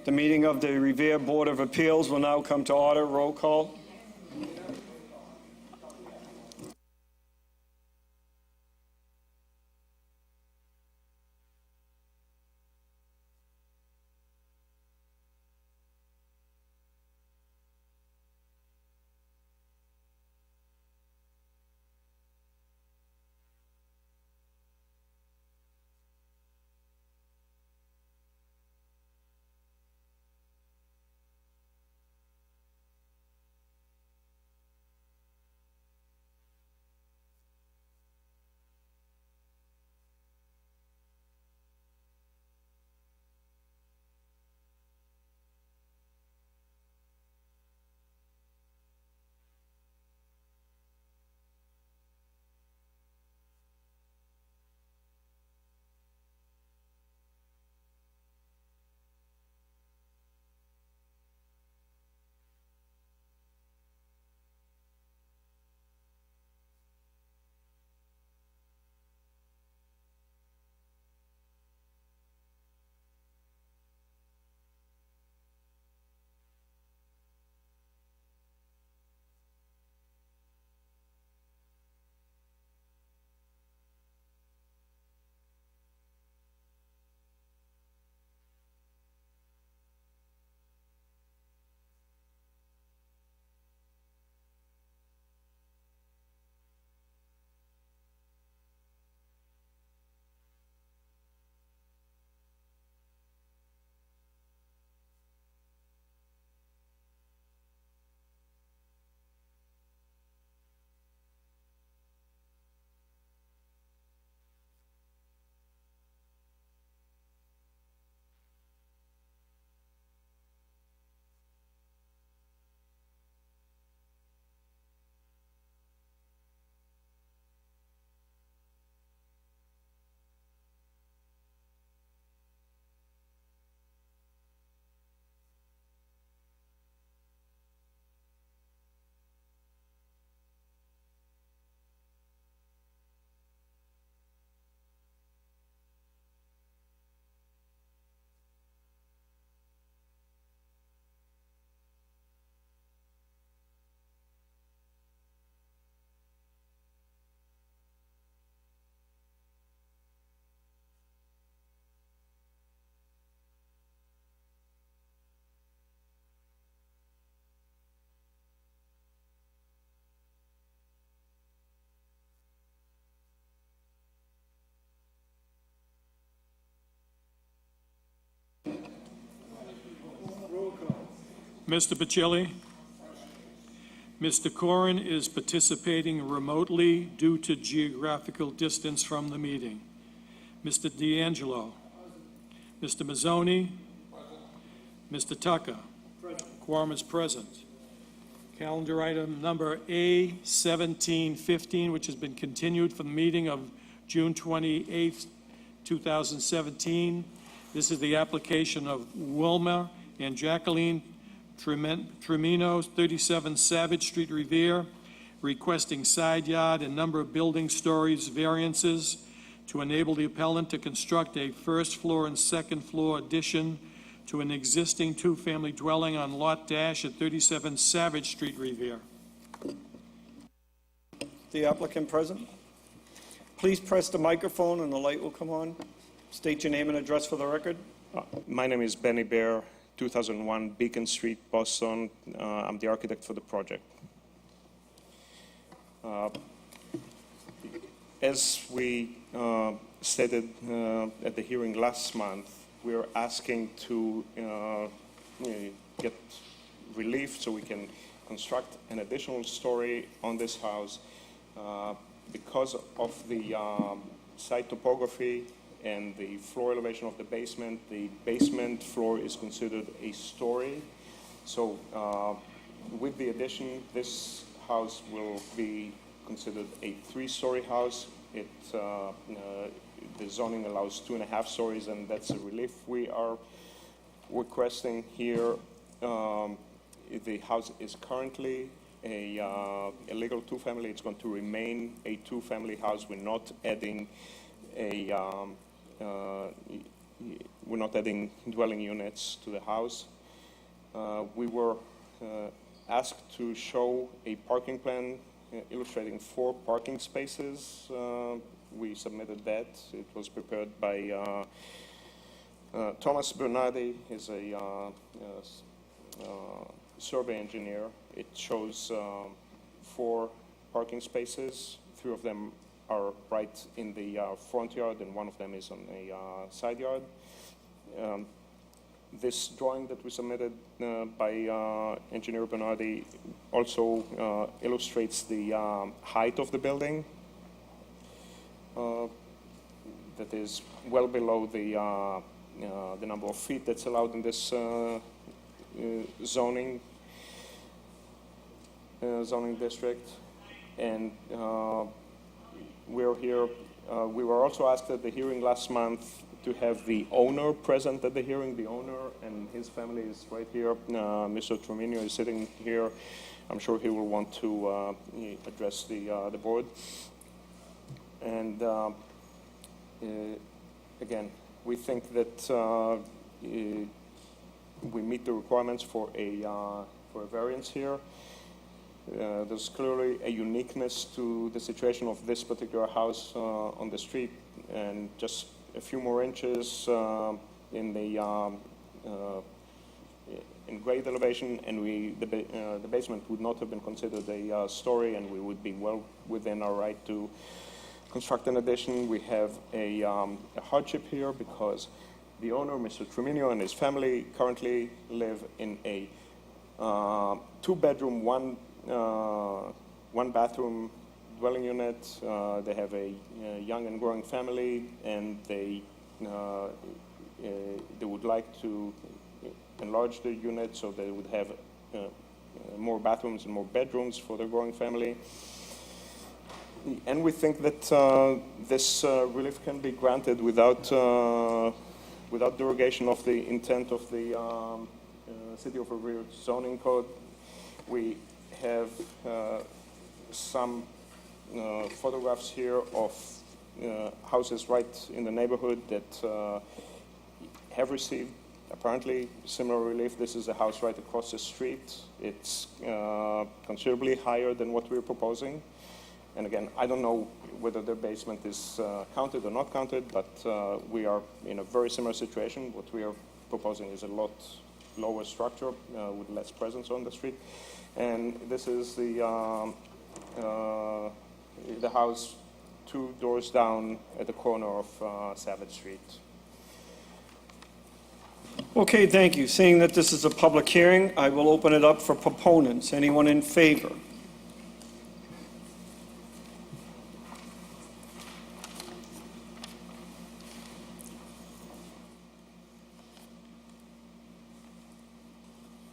The meeting of the Revere Board of Appeals will now come to order. Roll call. Mr. Bacilli? Mr. Corrin is participating remotely due to geographical distance from the meeting. Mr. D'Angelo? Mr. Mazzoni? Mr. Tucker? Quorum is present. Calendar item number A1715, which has been continued for the meeting of June 28th, 2017. This is the application of Wilma and Jacqueline Tremino, 37 Savage Street, Revere, requesting side yard and number of building stories variances to enable the appellant to construct a first floor and second floor addition to an existing two-family dwelling on Lot Dash at 37 Savage Street, Revere. The applicant present. Please press the microphone and the light will come on. State your name and address for the record. My name is Benny Bear, 2001 Beacon Street, Boston. I'm the architect for the project. As we stated at the hearing last month, we're asking to get relief so we can construct an additional story on this house. Because of the site topography and the floor elevation of the basement floor is considered a story. So with the addition, this house will be considered a 3-story house. The zoning allows 2.5 stories, and that's a relief we are requesting here. The house is currently a legal 2-family. It's going to remain a 2-family house. We're not adding a we're not adding dwelling units to the house. We were asked to show a parking plan illustrating 4 parking spaces. We submitted that. It was prepared by Thomas Bernardi. He's a survey engineer. It shows 4 parking spaces. 3 of them are right in the front yard, and 1 of them is on a side yard. This drawing that we submitted by Engineer Bernardi also illustrates the height of the building. That is well below the number of feet that's allowed in this zoning district. And we're here. We were also asked at the hearing last month to have the owner present at the hearing. The owner and his family is right here. Mr. Tremino is sitting here. I'm sure he will want to address the board. And again, we think that we meet the requirements for a variance here. There's clearly a uniqueness to the situation of this particular house on the street, and just a few more inches in the in grade elevation, and the basement would not have been considered a story, and we would be well within our right to construct an addition. We have a hardship here because the owner, Mr. Tremino, and his family currently live in a 2-bedroom, 1-bathroom dwelling unit. They have a young and growing family, and they would like to enlarge the unit so they would have more bathrooms and more bedrooms for their growing family. And we think that this relief can be granted without derogation of the intent of the City of Revere zoning code. We have some photographs here of houses right in the neighborhood that have received apparently similar relief. This is a house right across the street. It's considerably higher than what we're proposing. And again, I don't know whether their basement is counted or not counted, but we are in a very similar situation. What we are proposing is a lot lower structure with less presence on the street. And this is the house 2 doors down at the corner of Savage Street. Okay, thank you. Seeing that this is a public hearing, I will open it up for proponents. Anyone in favor?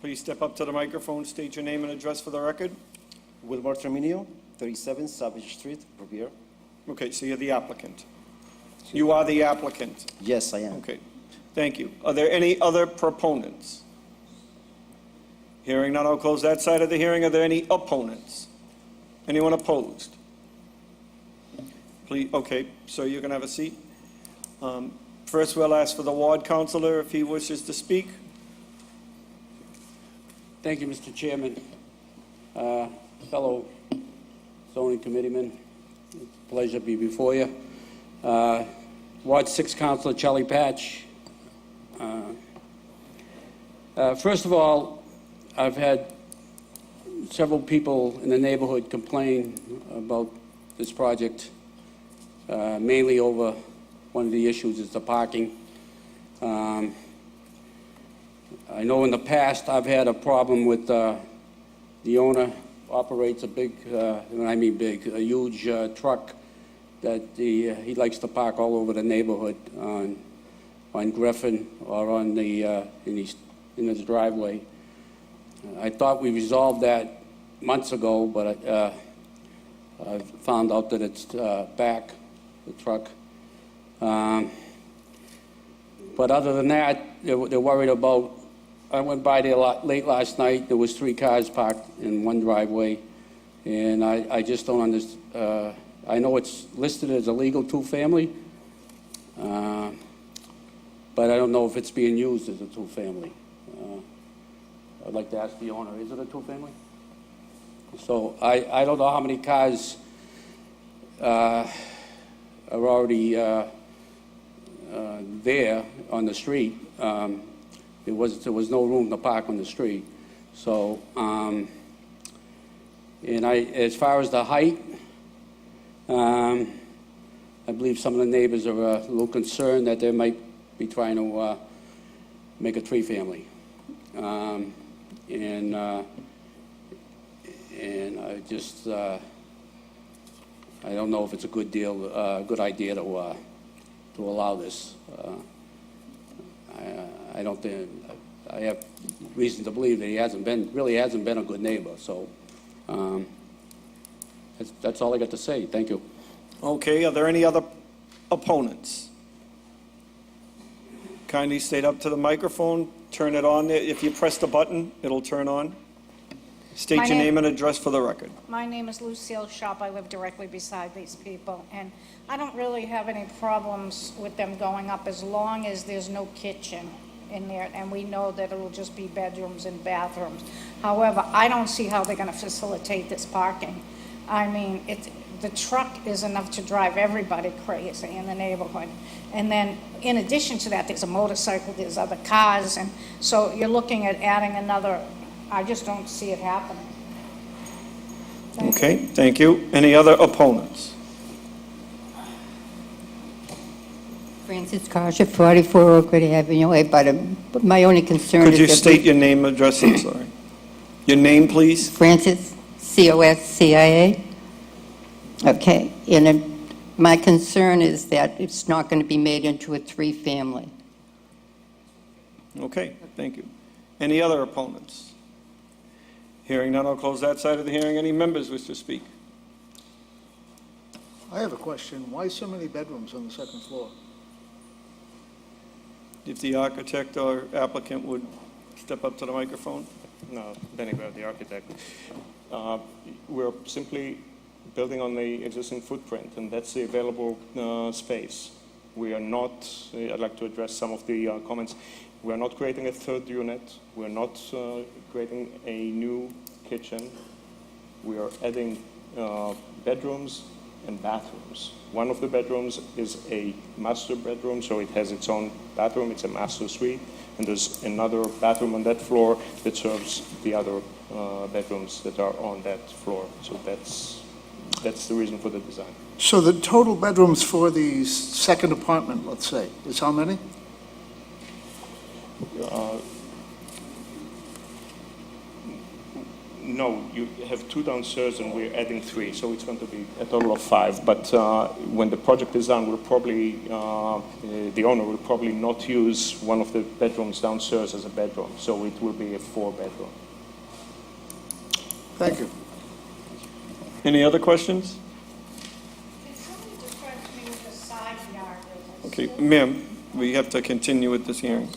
Please step up to the microphone, state your name and address for the record. Wilmar Treminio, 37 Savage Street, Revere. Okay, so you're the applicant. You are the applicant. Yes, I am. Okay, thank you. Are there any other proponents? Hearing none, I'll close that side of the hearing. Are there any opponents? Anyone opposed? Please, okay, so you're going to have a seat. First, we'll ask for the ward councilor if he wishes to speak. Thank you, Mr. Chairman. Fellow zoning committeemen, it's a pleasure to be before you. Ward 6 Councilor Charlie Patch. First of all, I've had several people in the neighborhood complain about this project, mainly over one of the issues is the parking. I know in the past I've had a problem with the owner operates a big, when I mean big, a huge truck that he likes to park all over the neighborhood on Griffin or on the in his driveway. I thought we resolved that months ago, but I found out that it's back, the truck. But other than that, they're worried about. I went by there late last night. There was 3 cars parked in one driveway, and I just don't understand. I know it's listed as a legal 2-family, but I don't know if it's being used as a two-family. I'd like to ask the owner, is it a two-family? So I don't know how many cars are already there on the street. There was no room to park on the street. So, and as far as the height, I believe some of the neighbors are a little concerned that they might be trying to make a three-family. And I just, I don't know if it's a good deal, good idea to allow this. I don't think, I have reason to believe that he really hasn't been a good neighbor, so that's all I got to say. Thank you. Okay, are there any other opponents? Kindly state up to the microphone, turn it on. If you press the button, it'll turn on. State My your name- name and address for the record. My name is Lucille Shop. I live directly beside these people, and I don't really have any problems with them going up as long as there's no kitchen in there, and we know that it will just be bedrooms and bathrooms. However, I don't see how they're going to facilitate this parking. I mean, the truck is enough to drive everybody crazy in the neighborhood. And then, in addition to that, there's a motorcycle, there's other cars, and so you're looking at adding another. I just don't see it happening. Thank you. Okay, thank you. Any other opponents? Francis Kasia, 44 Oakwood Avenue, but my only concern Could is you that state your name and address, I'm sorry? Your name, please? Francis, COSCIA. Okay, and my concern is that it's not going to be made into a three-family. Okay, thank you. Any other opponents? Hearing none, I'll close that side of the hearing. Any members wish to speak? I have a question. Why so many bedrooms on the second floor? If the architect or applicant would step up to the microphone. No, Benny Bear, the architect. We're simply building on the existing footprint, and that's the available space. We are not, I'd like to address some of the comments. We're not creating a third unit. We're not creating a new kitchen. We are adding bedrooms and bathrooms. One of the bedrooms is a master bedroom, so it has its own bathroom. It's a master suite. And there's another bathroom on that floor that serves the other bedrooms that are on that floor. So that's the reason for the design. So the total bedrooms for the second apartment, let's say, is how many? No, you have two downstairs and we're adding three, so it's going to be a total of 5. But when the project is done, we'll probably, the owner will probably not use one of the bedrooms downstairs as a bedroom, so it will be a 4-bedroom. Thank you. Any other questions? Can somebody describe to me what the side yard is? Okay, ma'am, we have to continue with this hearing.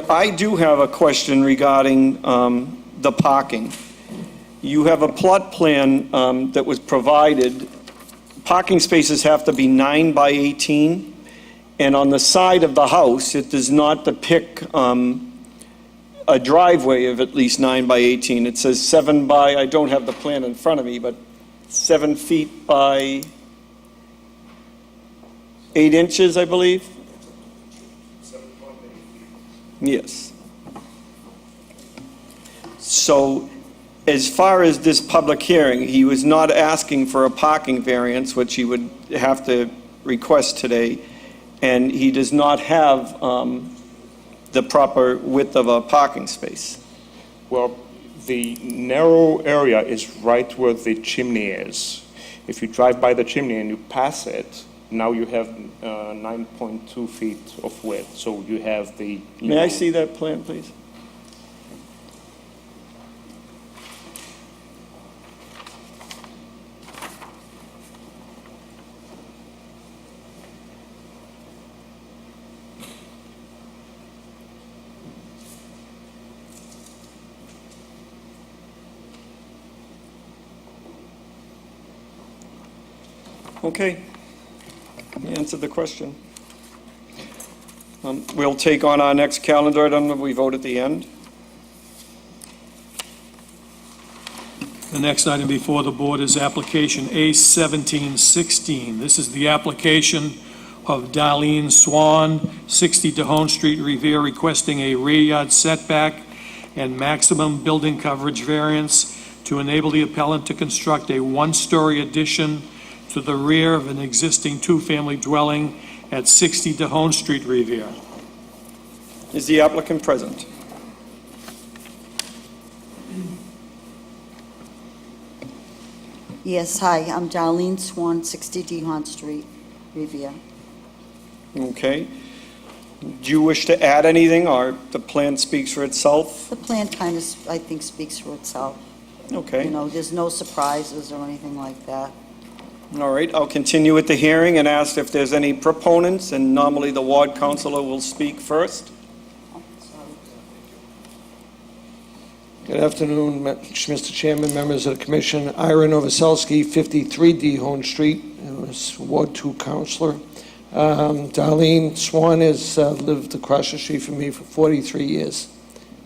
I do have a question regarding the parking. You have a plot plan that was provided. Parking spaces have to be 9 by 18, and on the side of the house, it does not depict a driveway of at least 9 by 18. It says 7 by, I don't have the plan in front of me, but 7 feet by 8 inches, I believe. Yes. So as far as this public hearing, he was not asking for a parking variance, which he would have to request today, and he does not have the proper width of a parking space. Well, the narrow area is right where the chimney is. If you drive by the chimney and you pass it, now you have 9.2 feet of width, so you have the... May I see that plan, please? Okay. You answered the question. We'll take on our next calendar item that we vote at the end. The next item before the board is application A1716. This is the application of Darlene Swan, 60 DeHone Street, Revere, requesting a rear yard setback and maximum building coverage variance to enable the appellant to construct a one-story addition to the rear of an existing two-family dwelling at 60 DeHone Street, Revere. Is the applicant present? Yes, hi, I'm Darlene Swan, 60 DeHaan Street, Revere. Okay. Do you wish to add anything, or the plan speaks for itself? The plan kind of, I think, speaks for itself. Okay. You know, there's no surprises or anything like that. All right, I'll continue with the hearing and ask if there's any proponents, and normally the ward councilor will speak first. Good afternoon, Mr. Chairman, members of the commission. Ira Novoselsky, 53 DeHone Street, Ward 2 Councilor. Darlene Swan has lived across the street from me for 43 years.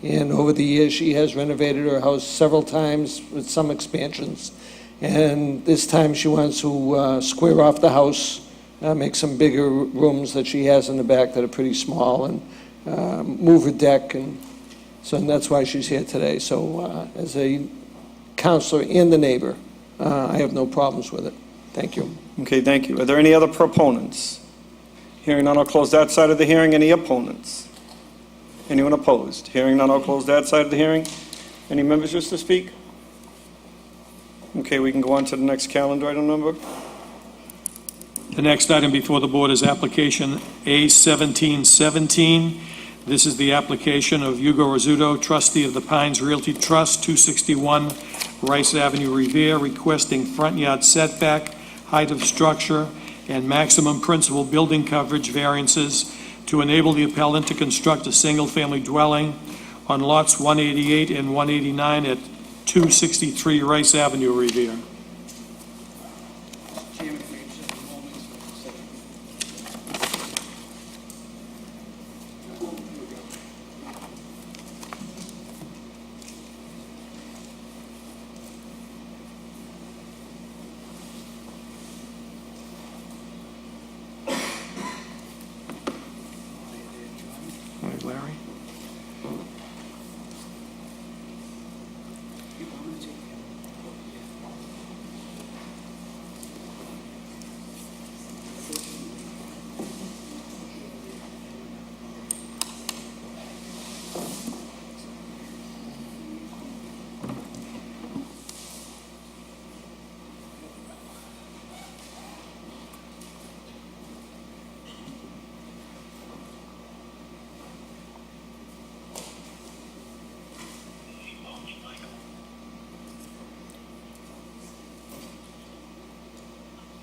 And over the years, she has renovated her house several times with some expansions. And this time, she wants to square off the house, make some bigger rooms that she has in the back that are pretty small, and move her deck, and that's why she's here today. So as a counselor and the neighbor, I have no problems with it. Thank you. Okay, thank you. Are there any other proponents? Hearing none, I'll close that side of the hearing. Any opponents? Anyone opposed? Hearing none, I'll close that side of the hearing. Any members wish to speak? Okay, we can go on to the next calendar item number. The next item before the board is application A1717. This is the application of Hugo Rizzuto, trustee of the Pines Realty Trust, 261 Rice Avenue, Revere, requesting front yard setback, height of structure, and maximum principal building coverage variances to enable the appellant to construct a single-family dwelling on lots 188 and 189 at 263 Rice Avenue, Revere. All right, Larry.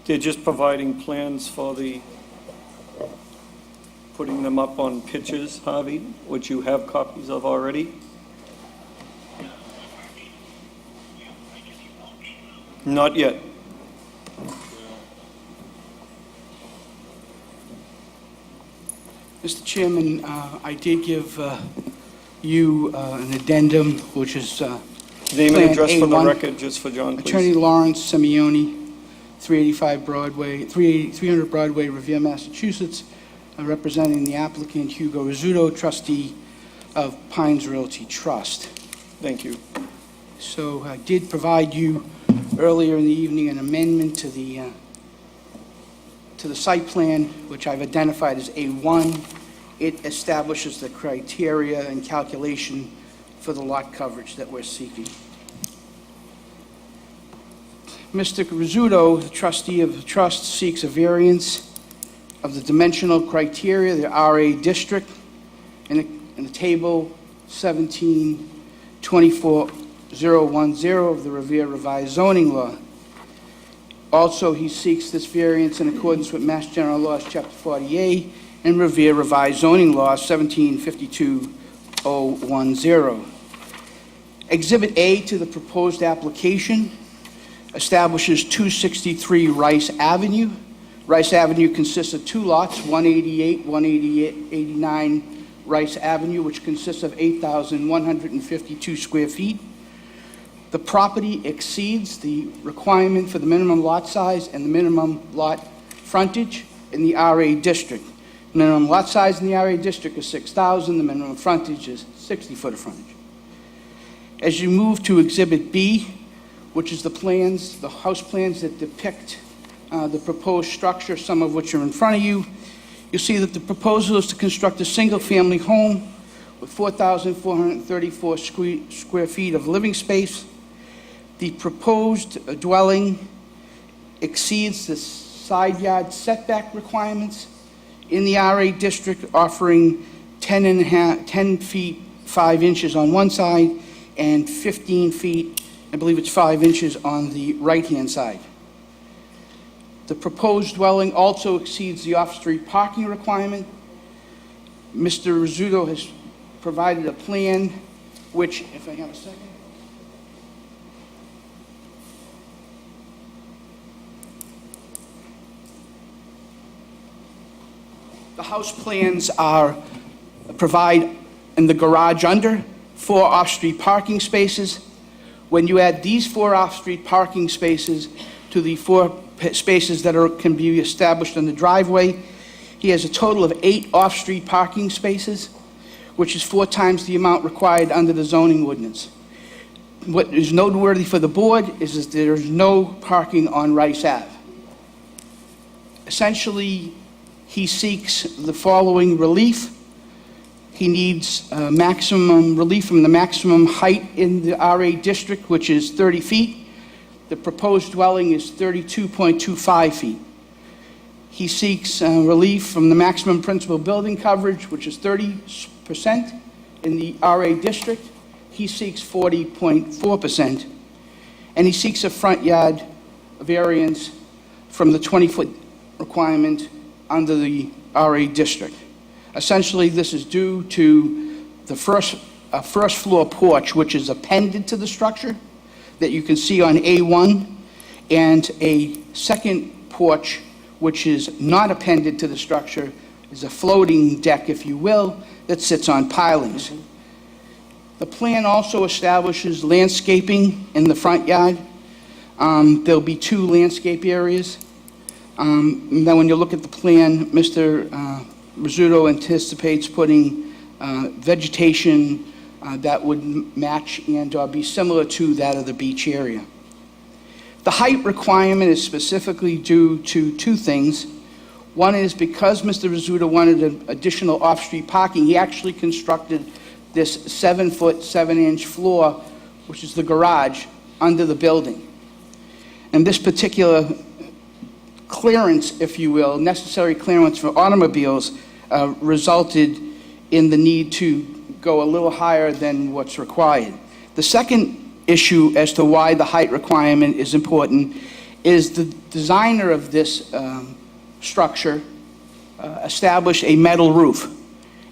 They're just providing plans for putting them up on pictures, Harvey, which you have copies of already. Not yet. Mr. Chairman, I did give you an addendum, which is Name and Plan address for the A1. record, just for John, Attorney please. Lawrence Simeone, 385 Broadway, 300 Broadway, Revere, Massachusetts, representing the applicant Hugo Rizzuto, trustee of Pines Realty Trust. Thank you. So I did provide you earlier in the evening an amendment to the site plan, which I've identified as A1. It establishes the criteria and calculation for the lot coverage that we're seeking. Mr. Rizzuto, the trustee of the trust, seeks a variance of the dimensional criteria, the RA district, in the table 17-24010 of the Revere Revised Zoning Law. Also, he seeks this variance in accordance with Mass General Laws, Chapter 48, and Revere Revised Zoning Law, 17-52010. Exhibit A to the proposed application establishes 263 Rice Avenue, Rice Avenue consists of 2 lots, 188, 189 Rice Avenue, which consists of 8,152 square feet. The property exceeds the requirement for the minimum lot size and the minimum lot frontage in the RA district. Minimum lot size in the RA district is 6,000, the minimum frontage is 60 foot of frontage. As you move to Exhibit B, which is the plans, the house plans that depict the proposed structure, some of which are in front of you, you'll see that the proposal is to construct a single-family home with 4,434 square feet of living space. The proposed dwelling exceeds the side yard setback requirements in the RA district, offering 10 feet 5 inches on one side and 15 feet, I believe it's 5 inches on the right-hand side. The proposed dwelling also exceeds the off-street parking requirement. Mr. Rizzuto has provided a plan, which, if I have a second. The house plans provide in the garage under 4 off-street parking spaces. When you add these 4 off-street parking spaces to the 4 spaces that can be established in the driveway, he has a total of 8 off-street parking spaces, which is 4 times the amount required under the zoning ordinance. What is noteworthy for the board is that there is no parking on Rice Ave. Essentially, he seeks the following relief. He needs maximum relief from the maximum height in the RA district, which is 30 feet. The proposed dwelling is 32.25 feet. He seeks relief from the maximum principal building coverage, which is 30% in the RA district. He seeks 40.4%. And he seeks a front yard variance from the 20-foot requirement under the RA district. Essentially, this is due to the first floor porch, which is appended to the structure that you can see on A1, and a second porch, which is not appended to the structure, is a floating deck, if you will, that sits on pilings. The plan also establishes landscaping in the front yard. There'll be 2 landscape areas. Then when you look at the plan, Mr. Rizzuto anticipates putting vegetation that would match and be similar to that of the beach area. The height requirement is specifically due to 2 things. One is because Mr. Rizzuto wanted additional off-street parking, he actually constructed this 7-foot, 7-inch floor, which is the garage, under the building. And this particular clearance, if you will, necessary clearance for automobiles, resulted in the need to go a little higher than what's required. The second issue as to why the height requirement is important is the designer of this structure established a metal roof.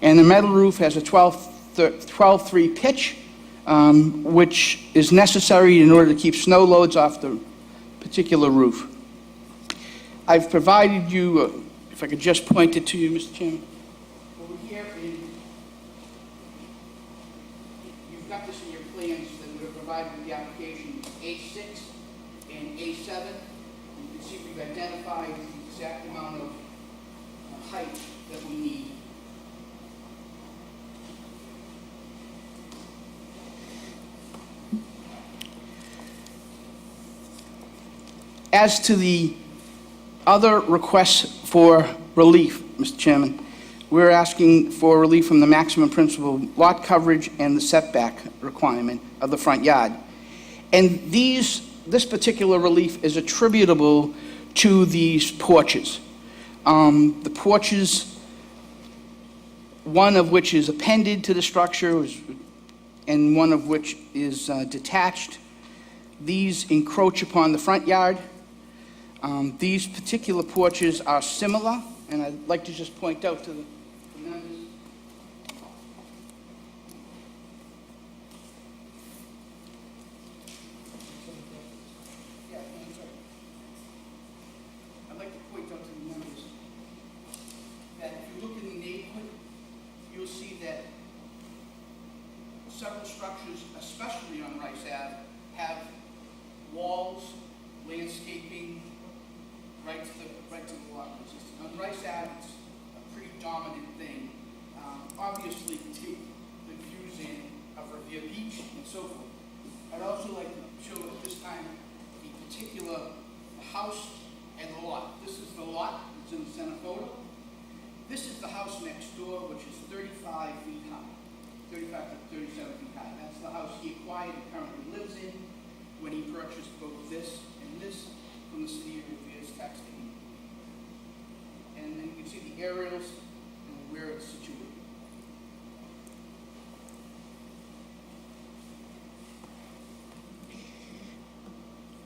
And the metal roof has a 12.3 pitch, which is necessary in order to keep snow loads off the particular roof. I've provided you, if I could just point it to you, Mr. Chairman. Over here, you've got this in your plans that were provided with the application, A6 and A7. You can see we've identified the exact amount of height that we need. As to the other requests for relief, Mr. Chairman, we're asking for relief from the maximum principal lot coverage and the setback requirement of the front yard. And this particular relief is attributable to these porches. The porches, one of which is appended to the structure and one of which is detached. These encroach upon the front yard. These particular porches are similar, and I'd like to just point out to the members. I'd like to point out to the and the lot. This is the lot, it's in the center photo. This is the house next door, which is 35 feet high, 35 to 37 feet high. That's the house he acquired and currently lives in when he purchased both this and this from the city of Revere's tax deed. And then you can see the aerials and where it's situated.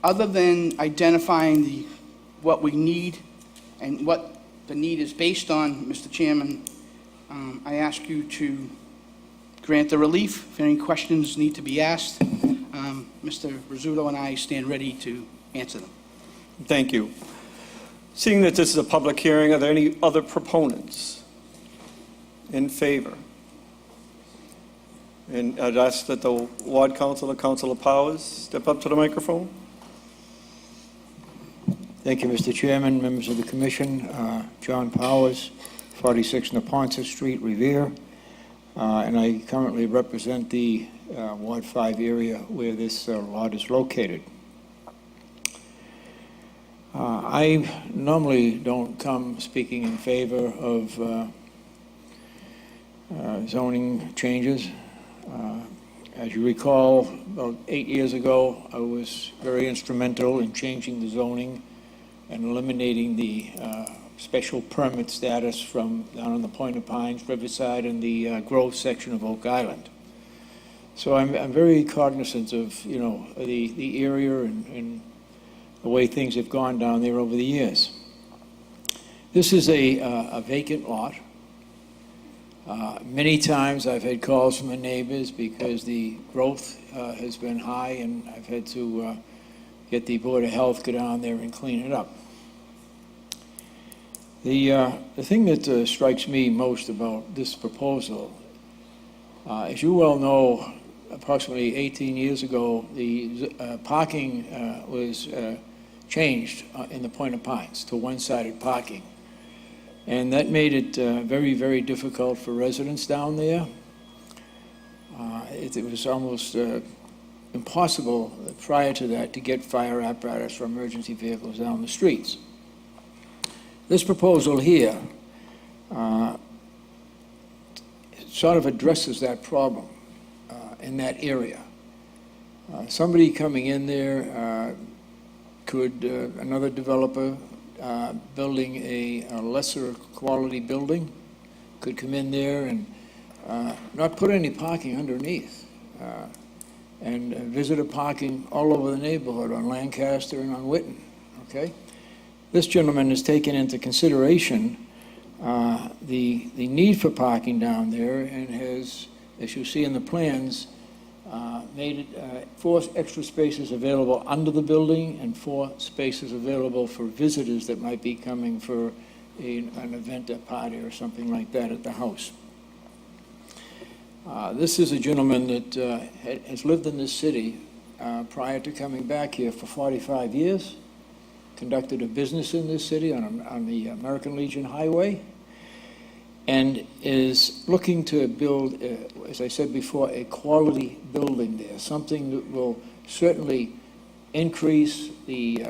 Other than identifying what we need and what the need is based on, Mr. Chairman, I ask you to grant the relief. If any questions need to be asked, Mr. Rizzuto and I stand ready to answer them. Thank you. Seeing that this is a public hearing, are there any other proponents in favor? And I'd ask that the Ward Councilor, Councilor Powers, step up to the microphone. Thank you, Mr. Chairman, members of the commission. John Powers, 46 Neponset Street, Revere. And I currently represent the Ward 5 area where this lot is located. I normally don't come speaking in favor of zoning changes. As you recall, about 8 years ago, I was very instrumental in changing the zoning and eliminating the special permit status from down on the Point of Pines, Riverside, and the Grove section of Oak Island. So I'm very cognizant of, you know, the area and the way things have gone down there over the years. This is a vacant lot. Many times I've had calls from the neighbors because the growth has been high, and I've had to get the Board of Health go down there and clean it up. The thing that strikes me most about this proposal, as you well know, approximately 18 years ago, the parking was changed in the Point of Pines to one-sided parking. And that made it very, very difficult for residents down there. It was almost impossible prior to that to get fire apparatus or emergency vehicles down the streets. This proposal here sort of addresses that problem in that area. Somebody coming in there could, another developer building a lesser quality building could come in there and not put any parking underneath and visitor parking all over the neighborhood on Lancaster and on Whitten, okay? This gentleman has taken into consideration the need for parking down there and has, as you see in the plans, made it 4 extra spaces available under the building and 4 spaces available for visitors that might be coming for an event, a party, or something like that at the house. This is a gentleman that has lived in this city prior to coming back here for 45 years, conducted a business in this city on the American Legion Highway, and is looking to build, as I said before, a quality building there, something that will certainly increase the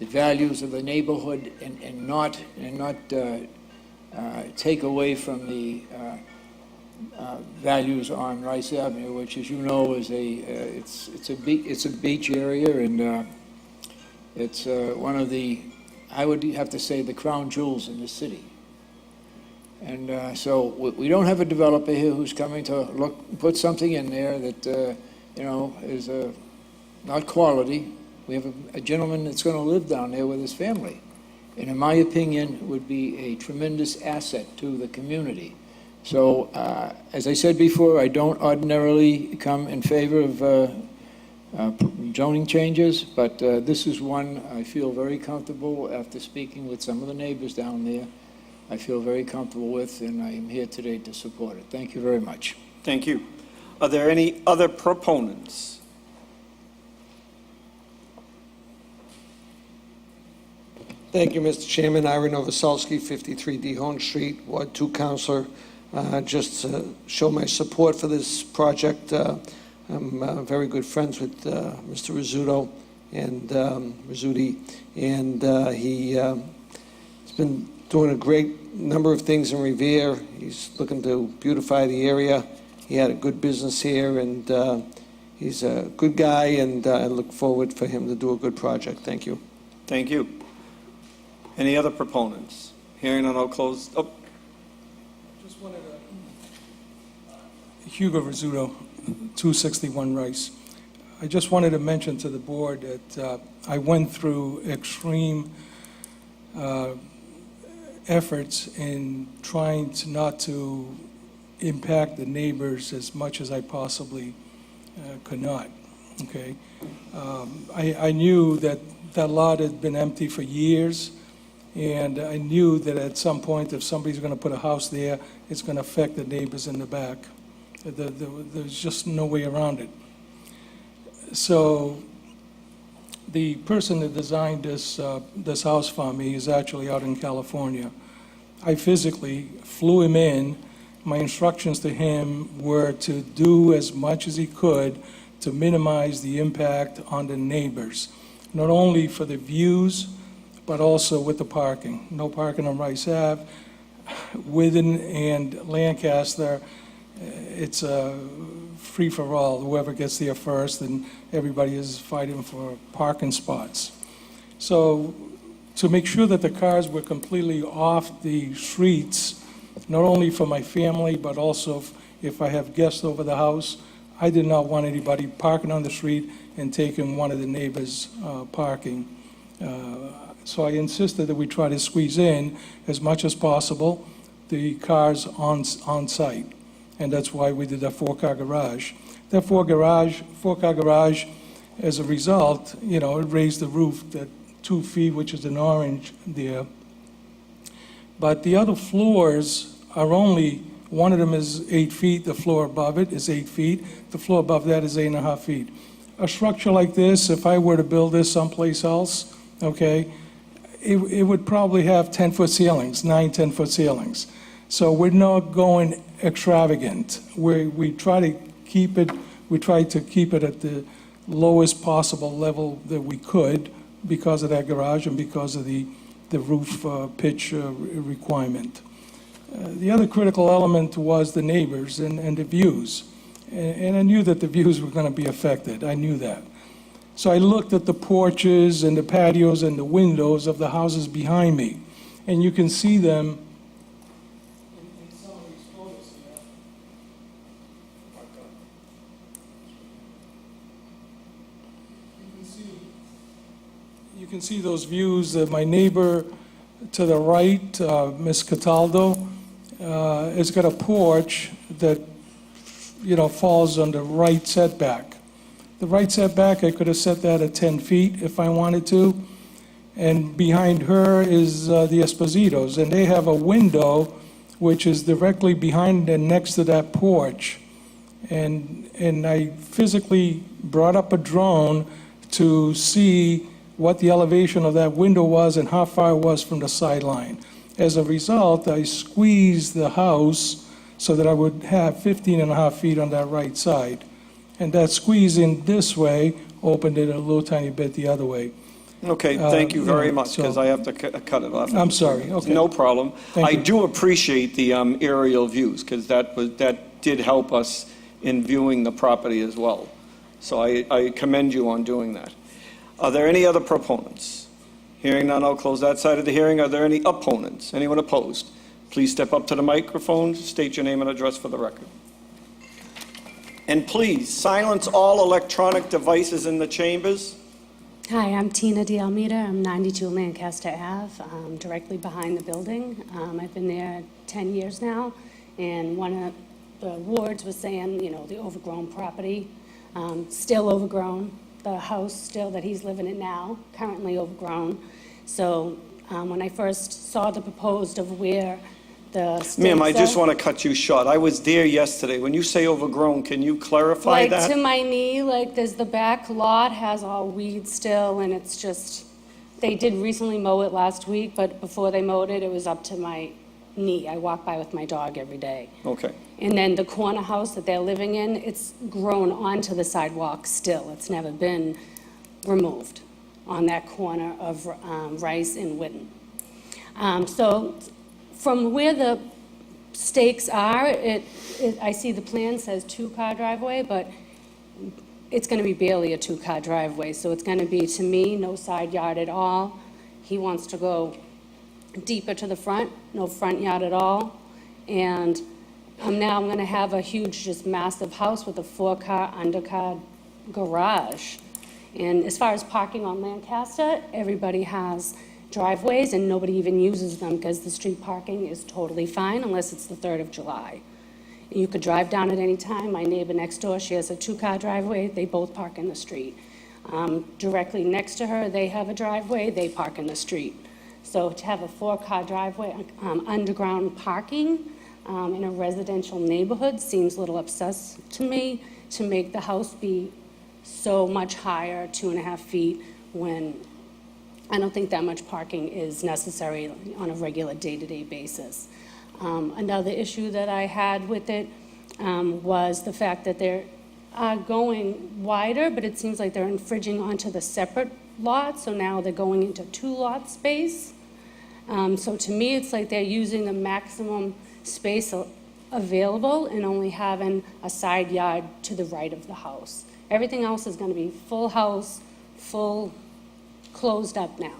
values of the neighborhood and not take away from the values on Rice Avenue, which, as you know, is it's a beach area, and it's one of the, I would have to say, the crown jewels in the city. And so we don't have a developer here who's coming to put something in there that you know, is not quality. We have a gentleman that's going to live down there with his family, and in my opinion, would be a tremendous asset to the community. So, as I said before, I don't ordinarily come in favor of zoning changes, but this is one I feel very comfortable after speaking with some of the neighbors down there. I feel very comfortable with, and I am here today to support it. Thank you very much. Thank you. Are there any other proponents? Thank you, Mr. Chairman. Ira Novoselsky, 53 Dehone Street, Ward 2 Councilor. Just to show my support for this project, I'm very good friends with Mr. Rizzuto, and Rizzuti, and he's been doing a great number of things in Revere. He's looking to beautify the area. He had a good business here, and he's a good guy, and I look forward for him to do a good project. Thank you. Thank you. Any other proponents? Hearing none, I'll close. Oh, Just wanted to, Hugo Rizzuto, 261 Rice. I just wanted to mention to the board that I went through extreme efforts in trying not to impact the neighbors as much as I possibly could not, okay? I knew that that lot had been empty for years, and I knew that at some point, if somebody's going to put a house there, it's going to affect the neighbors in the back. There's just no way around it. So the person that designed this house for me is actually out in California. I physically flew him in. My instructions to him were to do as much as he could to minimize the impact on the neighbors, not only for the views, but also with the parking. No parking on Rice Ave. Whidden and Lancaster, it's a free-for-all. Whoever gets there first, and everybody is fighting for parking spots. So to make sure that the cars were completely off the streets, not only for my family, but also if I have guests over the house, I did not want anybody parking on the street and taking one of the neighbors' parking. So I insisted that we try to squeeze in as much as possible the cars on site. And that's why we did that four-car garage. That four-car garage, as a result, it raised the roof that 2 feet, which is an orange there. But the other floors are only, one of them is 8 feet, the floor above it is 8 feet, the floor above that is 8.5 feet. A structure like this, if I were to build this someplace else, okay, it would probably have 10-foot ceilings, 9, 10-foot ceilings. So we're not going extravagant. We try to keep it at the lowest possible level that we could because of that garage and because of the roof pitch requirement. The other critical element was the neighbors and the views. And I knew that the views were going to be affected. I knew that. So I looked at the porches and the patios and the windows of the houses behind me. And you can see them in some of these photos here. You can see those views. My neighbor to the right, Ms. Cataldo, has got a porch that, falls on the right setback. The right setback, I could have set that at 10 feet if I wanted to. And behind her is the Espositos, and they have a window which is directly behind and next to that porch. And I physically brought up a drone to see what the elevation of that window was and how far it was from the sideline. As a result, I squeezed the house so that I would have 15.5 feet on that right side. And that squeezing this way opened it a little tiny bit the other way. okay, thank you very much, so- because I have to cut it off. I'm sorry, okay. No problem. Thank I you. do appreciate the aerial views, because that did help us in viewing the property as well. So I commend you on doing that. Are there any other proponents? Hearing none, I'll close that side of the hearing. Are there any opponents? Anyone opposed? Please step up to the microphone, state your name and address for the record. And please, silence all electronic devices in the chambers. Hi, I'm Tina De Almeida. I'm 92 Lancaster Ave, directly behind the building. I've been there 10 years now, and one of the wards was saying, the overgrown property, still overgrown. The house still that he's living in now, currently overgrown. So when I first saw the proposed of where the stakes Ma'am, I just are- want to cut you short. I was there yesterday. When you say overgrown, can you clarify Like that? to my knee, like there's the back lot has all weeds still, and it's just, they did recently mow it last week, but before they mowed it, it was up to my knee. I walk by with my dog every day. Okay. And then the corner house that they're living in, it's grown onto the sidewalk still. It's never been removed on that corner of Rice and Witten. So from where the stakes are, I see the plan says two-car driveway, but it's going to be barely a two-car driveway. So it's going to be, to me, no side yard at all. He wants to go deeper to the front, no front yard at all. And I'm going to have a huge, just massive house with a 4-car undercar garage. And as far as parking on Lancaster, everybody has driveways and nobody even uses them because the street parking is totally fine unless it's the 3rd of July. You could drive down at any time. My neighbor next door, she has a 2-car driveway. They both park in the street. Directly next to her, they have a driveway. They park in the street. So to have a 4-car driveway, underground parking in a residential neighborhood seems a little obsessed to me, to make the house be so much higher, 2.5 feet, when I don't think that much parking is necessary on a regular day-to-day basis. Another issue that I had with it was the fact that they're going wider, but it seems like they're infringing onto the separate lot, so now they're going into 2-lot space. So to me, it's like they're using the maximum space available and only having a side yard to the right of the house. Everything else is going to be full house, full closed up now.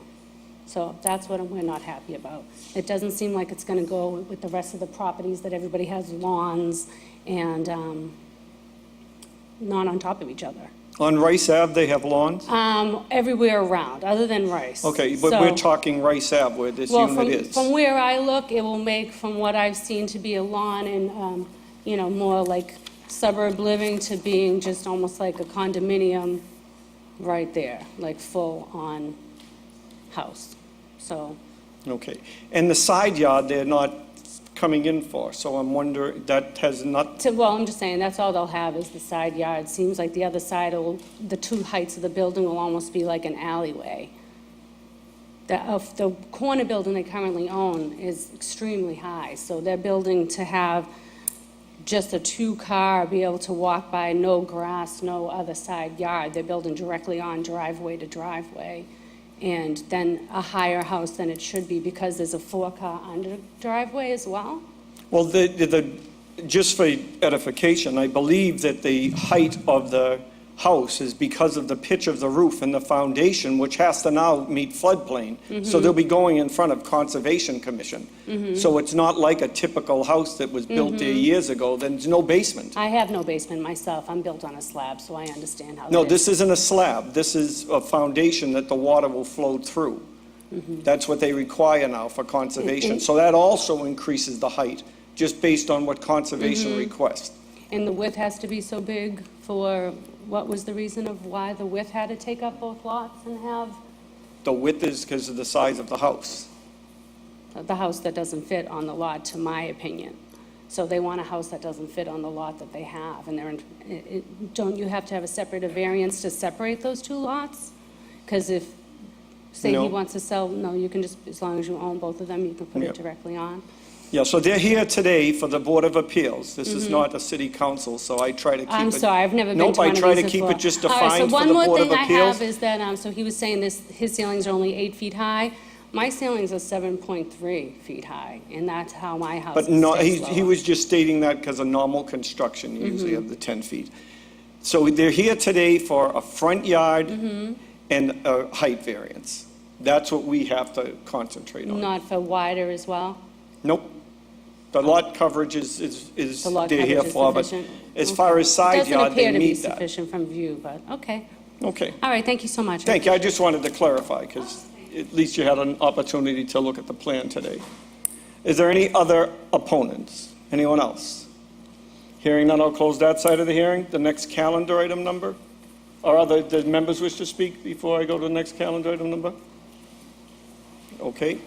So that's what we're not happy about. It doesn't seem like it's going to go with the rest of the properties that everybody has lawns and not on top of each other. On Rice Ave, they have lawns? Everywhere around, other than Rice. Okay, but So- we're talking Rice Ave where this unit is. From where I look, it will make, from what I've seen, to be a lawn and, more like suburb living to being just almost like a condominium right there, like full-on house. So, Okay. And the side yard, they're not coming in for, so I'm wondering, that has not, well, I'm just saying, that's all they'll have is the side yard. Seems like the other side, the 2 heights of the building will almost be like an alleyway. The corner building they currently own is extremely high, so they're building to have just a 2-car, be able to walk by, no grass, no other side yard. They're building directly on driveway to driveway, and then a higher house than it should be because there's a 4-car under driveway as well. well, just for edification, I believe that the height of the house is because of the pitch of the roof and the foundation, which has to now meet floodplain. So they'll be going in front of Conservation Commission. So it's not like a typical house that was built there years ago. There's no basement. I have no basement myself. I'm built on a slab, so I understand how No, that is. this isn't a slab. This is a foundation that the water will flow through. That's what they require now for conservation. So that also increases the height, just based on what conservation requests. And the width has to be so big for, what was the reason of why the width had to take up both lots and have The width is because of the size of the house. the house that doesn't fit on the lot, to my opinion. So they want a house that doesn't fit on the lot that they have, and don't you have to have a separate variance to separate those 2 lots? Because if, say No. he wants to sell, no, you can just, as long as you own both of them, you can put Yeah. it directly on. Yeah, so they're here today for the Board of Appeals. This is not a city council, so I try to keep it. I'm sorry, I've never been to one of Nope, these I try to before. keep it just All right, so defined for one the more Board of thing I Appeals. have is that, so he was saying his ceilings are only 8 feet high. My ceilings are 7.3 feet high, and that's how my house But is no, stays he lower. was just stating that because of normal construction, you Mm-hmm. usually have the 10 feet. So they're here today for a front yard Mm-hmm. and a height variance. That's what we have to concentrate on. Not for wider as well? Nope. The lot coverage is The lot they're here coverage is for, but sufficient? as far as side yard, they Doesn't appear to be meet that. sufficient from view, but, okay. Okay. All right, thank you so much. Thank you. I just wanted to clarify, because at least you had an opportunity to look at the plan today. Is there any other opponents? Anyone else? Hearing none, I'll close that side of the hearing. The next calendar item number? Or other, the members wish to speak before I go to the next calendar item number? Okay.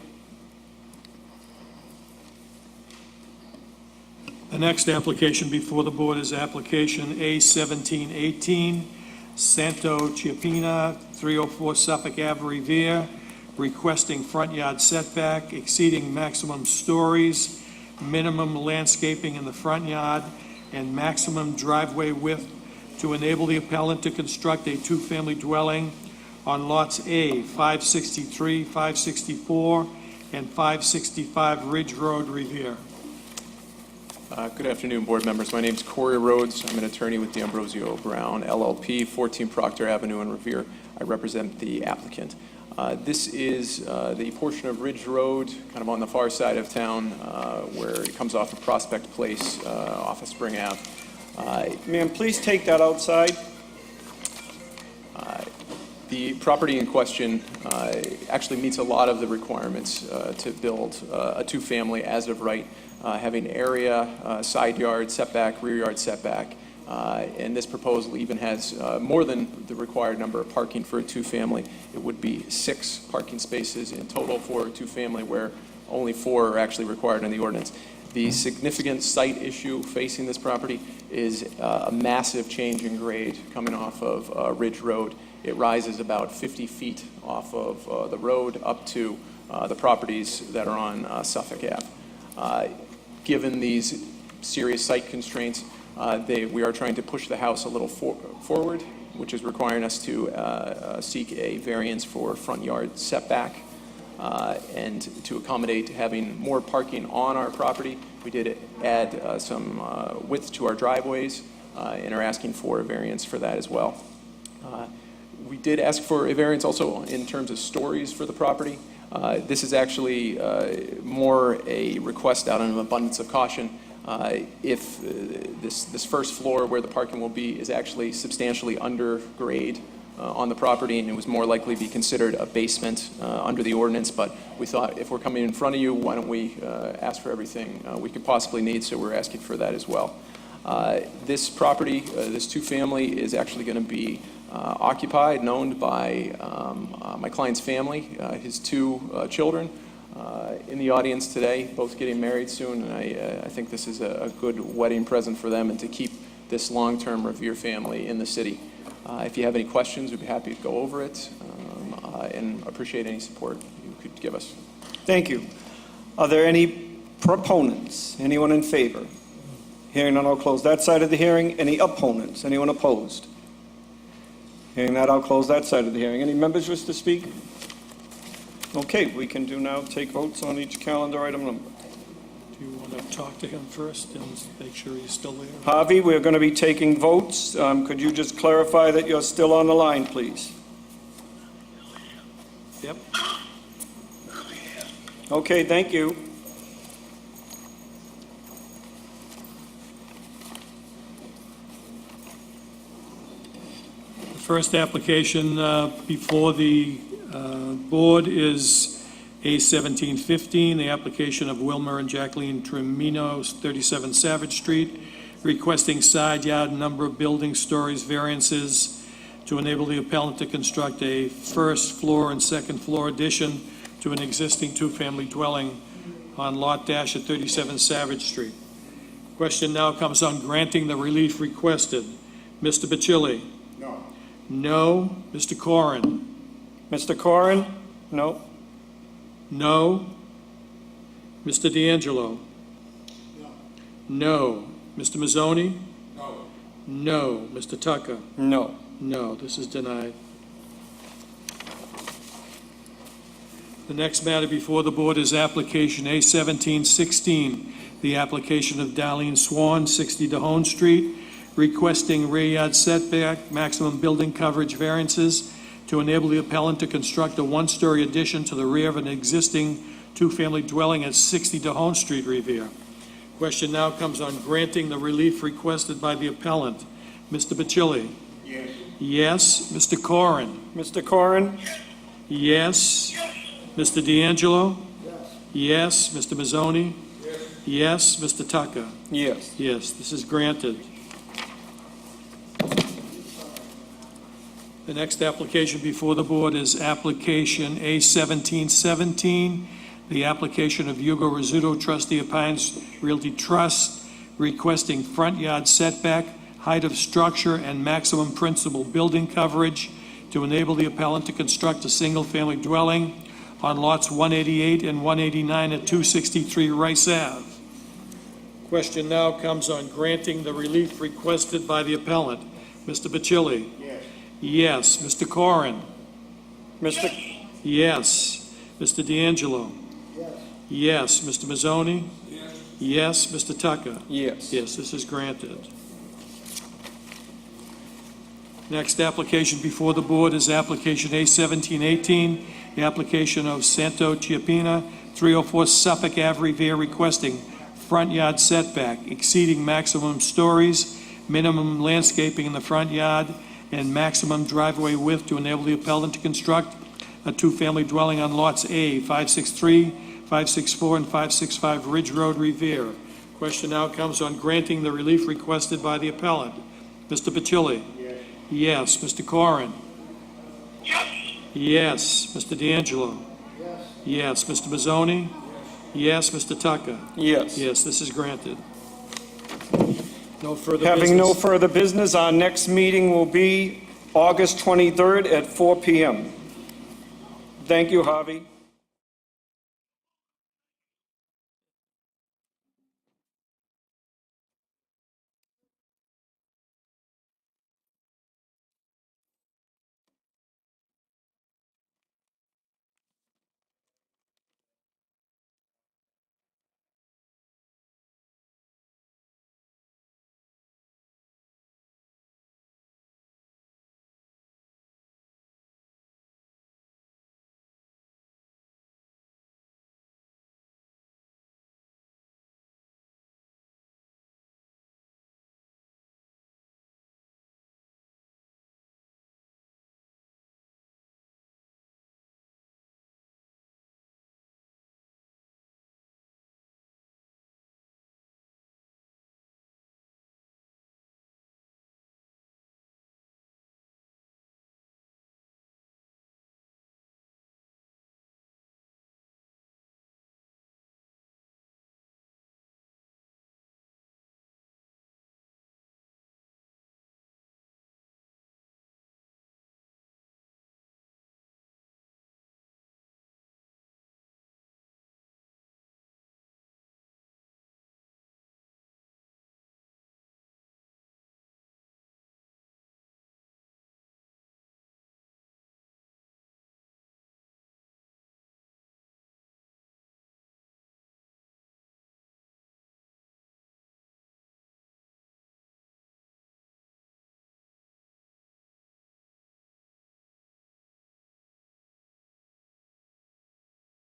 The next application before the board is application A1718, Santo Chiappina, 304 Suffolk Ave, Revere, requesting front yard setback exceeding maximum stories, minimum landscaping in the front yard, and maximum driveway width to enable the appellant to construct a 2-family dwelling on lots A, 563, 564, and 565 Ridge Road, Revere. Good afternoon, board members. My name is Corey Rhodes. I'm an attorney with D'Ambrosio Brown LLP, 14 Proctor Avenue in Revere. I represent the applicant. This is the portion of Ridge Road, kind of on the far side of town, where it comes off of Prospect Place, off of Spring Ave. Ma'am, please take that outside. The property in question actually meets a lot of the requirements to build a two-family as of right, having area, side yard setback, rear yard setback, and this proposal even has more than the required number of parking for a two-family. It would be 6 parking spaces in total for a two-family, where only 4 are actually required in the ordinance. The significant site issue facing this property is a massive change in grade coming off of Ridge Road. It rises about 50 feet off of the road up to the properties that are on Suffolk Ave. Given these serious site constraints, we are trying to push the house a little forward, which is requiring us to seek a variance for front yard setback. And to accommodate having more parking on our property, we did add some width to our driveways and are asking for a variance for that as well. We did ask for a variance also in terms of stories for the property. This is actually more a request out of an abundance of caution. If this first floor where the parking will be is actually substantially under grade on the property, and it was more likely to be considered a basement under the ordinance, but we thought if we're coming in front of you, why don't we ask for everything we could possibly need, so we're asking for that as well. This property, this two-family, is actually going to be occupied and owned by my client's family, his 2 children in the audience today, both getting married soon, and I think this is a good wedding present for them and to keep this long-term Revere family in the city. If you have any questions, we'd be happy to go over it and appreciate any support you could give us. Thank you. Are there any proponents? Anyone in favor? Hearing none, I'll close that side of the hearing. Any opponents? Anyone opposed? Hearing that, I'll close that side of the hearing. Any members wish to speak? Okay, we can now take votes on each calendar item number. Do you want to talk to him first and make sure he's still there? Harvey, we're going to be taking votes. Could you just clarify that you're still on the line, please? Yep. Okay, thank you. The first application before the board is A1715, the application of Wilmer and Jacqueline Tremino, 37 Savage Street, requesting side yard number of building stories variances to enable the appellant to construct a first floor and second floor addition to an existing two-family dwelling on Lot Dash at 37 Savage Street. Question now comes on granting the relief requested. Mr. Bacilli? No. No. Mr. Corrin? Mr. Corrin? No. No. Mr. D'Angelo? No. No. Mr. Mazzoni? No. No. Mr. Tucker? No. No. This is denied. The next matter before the board is application A1716, the application of Darlene Swan, 60 DeHone Street, requesting rear yard setback, maximum building coverage variances to enable the appellant to construct a one-story addition to the rear of an existing two-family dwelling at 60 DeHone Street, Revere. Question now comes on granting the relief requested by the appellant. Mr. Bacilli? Yes. Yes. Mr. Corrin? Mr. Corrin? Yes. Mr. D'Angelo? Yes. Mr. Mazzoni? Yes. Mr. Tucker? Yes. Yes, this is granted. The next application before the board is application A1717, the application of Hugo Rizzuto, trustee of Pines Realty Trust, requesting front yard setback, height of structure, and maximum principal building coverage to enable the appellant to construct a single-family dwelling on lots 188 and 189 at 263 Rice Ave. Question now comes on granting the relief requested by the appellant. Mr. Bacilli? Yes. Yes. Mr. Corrin? Mr. Yes. Mr. D'Angelo? Yes. Mr. Mazzoni? Yes. Mr. Tucker? Yes. Yes, this is granted. Next application before the board is application A1718, the application of Santo Chiappina, 304 Suffolk Ave, Revere, requesting front yard setback exceeding maximum stories, minimum landscaping in the front yard, and maximum driveway width to enable the appellant to construct a two-family dwelling on lots A, 563, 564, and 565 Ridge Road, Revere. Question now comes on granting the relief requested by the appellant. Mr. Bacilli? Yes. Mr. Corrin? Yes. Mr. D'Angelo? Yes. Mr. Mazzoni? Yes. Mr. Tucker? Yes. Yes, this is granted. No further business. Having no further business, our next meeting will be August 23rd at 4 p.m. Thank you, Harvey.